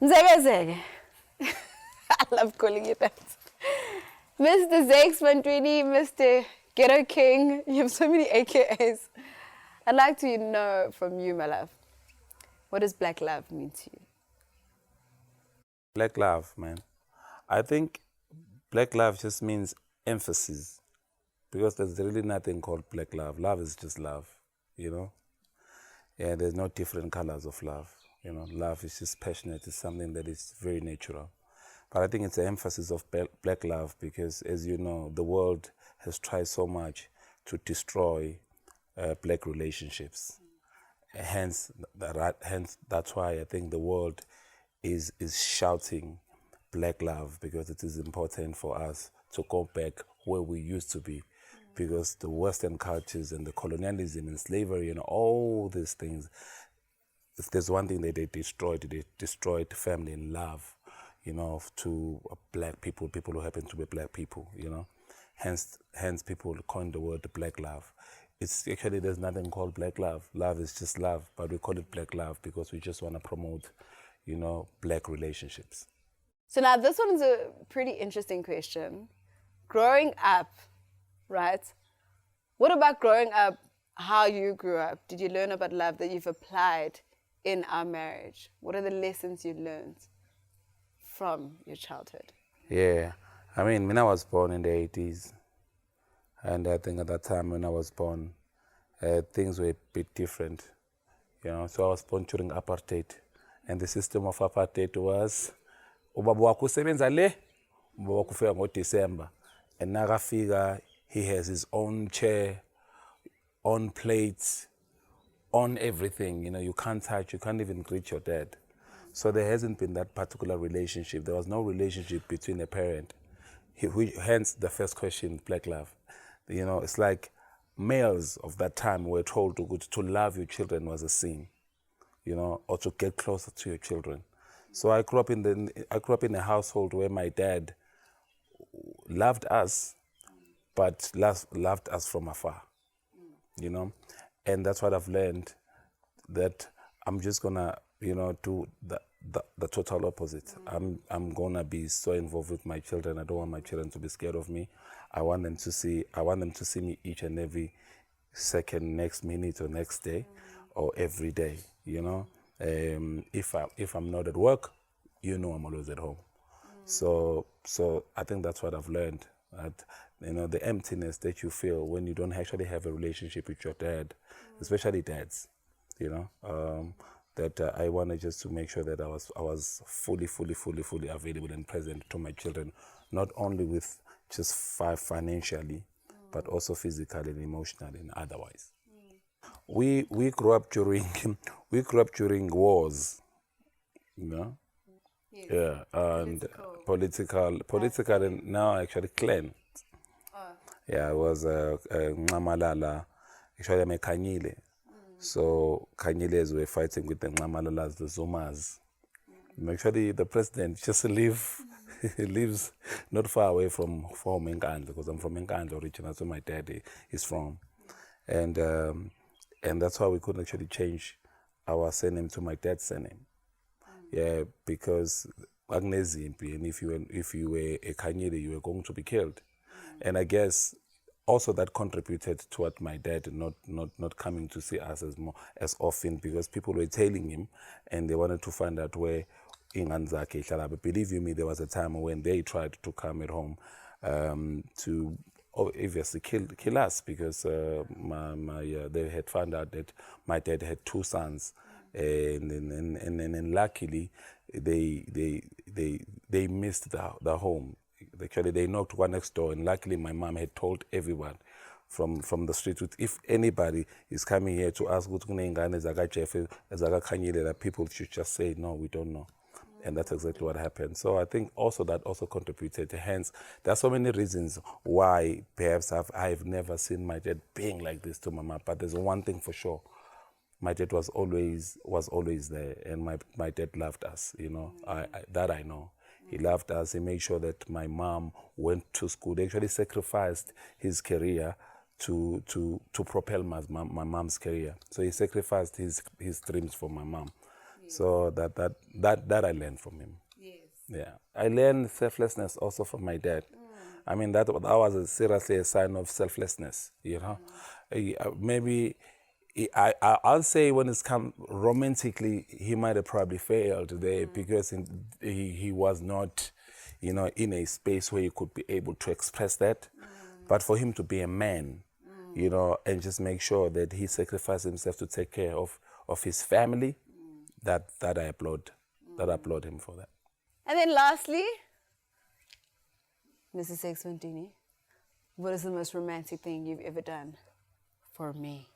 Zege. I love calling you that. Mr. Zakes Bantwini, Mr. Ghetto King, you have so many AKAs. I'd like to know from you, my love, what does black love mean to you? Black love, man. I think black love just means emphasis, because there's really nothing called black love. Love is just love, you know? Yeah, there's no different colors of love. You know, love is just passionate. It's something that is very natural. But I think it's the emphasis of black love because, as you know, the world has tried so much to destroy black relationships. Hence, that's why I think the world is shouting black love, because it is important for us to go back where we used to be. Because the Western cultures and the colonialism and slavery and all these things, if there's one thing that they destroyed family and love, you know, to black people who happen to be black people, you know. Hence people coined the word black love. It's actually, there's nothing called black love. Love is just love, but we call it black love because we just want to promote, you know, black relationships. So now this one's a pretty interesting question. Growing up, right? What about growing up, how you grew up? Did you learn about love that you've applied in our marriage? What are the lessons you learned from your childhood? Yeah, I mean, when I was born in the 80s, and I think at that time when I was born, things were a bit different, you know. So I was born during apartheid, and the system of apartheid was, ubaba wakho usebenza le, ubaba wakho ufika ngoDecember, and nakafika, he has his own chair, own plates, on everything, you know. You can't touch, you can't even greet your dad. So there hasn't been that particular relationship. There was no relationship between a parent. Hence the first question, black love. You know, it's like males of that time were told to love your children was a sin, you know, or to get closer to your children. So I grew up in a household where my dad loved us, but loved us from afar, you know. And that's what I've learned, that I'm just gonna, you know, do the total opposite. I'm gonna be so involved with my children. I don't want my children to be scared of me. I want them to see me each and every second, next minute or next day, or every day, you know. If I'm not at work, you know, I'm always at home. So I think that's what I've learned. That, you know, the emptiness that you feel when you don't actually have a relationship with your dad, especially dads, you know, that I wanted just to make sure that I was fully available and present to my children, not only with just financially, but also physically and emotionally and otherwise. We grew up during wars, you know. Yes. Yeah, and political and now actually clan. Yeah, it was Ncamalala, actually I'm a Kanyile. So Kanyiles were fighting with the Ncamalalas, the Zumas. Actually, the president just lives not far away from Nkandla, because I'm from Nkandla originally, that's where my dad is from. And that's why we couldn't actually change our surname to my dad's surname. Yeah, because Agnezimpi, and if you were a Kanyile, you were going to be killed. And I guess also that contributed toward my dad not coming to see us as often, because people were tailing him and they wanted to find out where Inganzake Shalabe. Believe you me, there was a time when they tried to come at home to obviously kill us, because they had found out that my dad had two sons, and luckily they missed the home. Actually, they knocked one next door, and luckily my mom had told everyone from the street, if anybody is coming here to ask that people should just say, no, we don't know. And that's exactly what happened. So I think also that also contributed. Hence, there are so many reasons why perhaps I've never seen my dad being like this to my mom. But there's one thing for sure. My dad was always there, and my dad loved us, you know. That I know. He loved us. He made sure that my mom went to school. They actually sacrificed his career to propel my mom's career. So he sacrificed his dreams for my mom. So that I learned from him. Yes. Yeah, I learned selflessness also from my dad. I mean, that was seriously a sign of selflessness, you know. Maybe I'll say when it's come romantically, he might have probably failed there because he was not, you know, in a space where he could be able to express that. But for him to be a man, you know, and just make sure that he sacrificed himself to take care of his family, that I applaud. That I applaud him for that. And then lastly, Mrs. Zakes Bantwini, what is the most romantic thing you've ever done for me?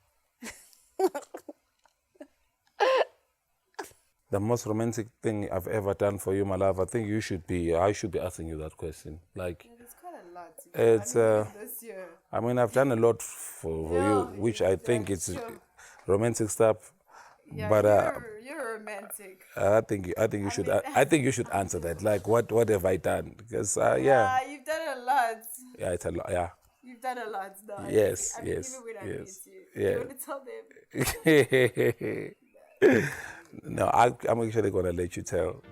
The most romantic thing I've ever done for you, my love, I think I should be asking you that question. Like, It's quite a lot. it's, This year. I mean, I've done a lot for you, which I think it's romantic stuff. Yeah, but you're romantic. I think you should. I think you should answer that. Like, what have I done? Because yeah, You've done a lot. yeah, it's a lot. Yeah. You've done a lot now. Yes, I mean, yes, even when I yes, meet you. yeah. You want to tell them? No, I'm actually gonna let you tell.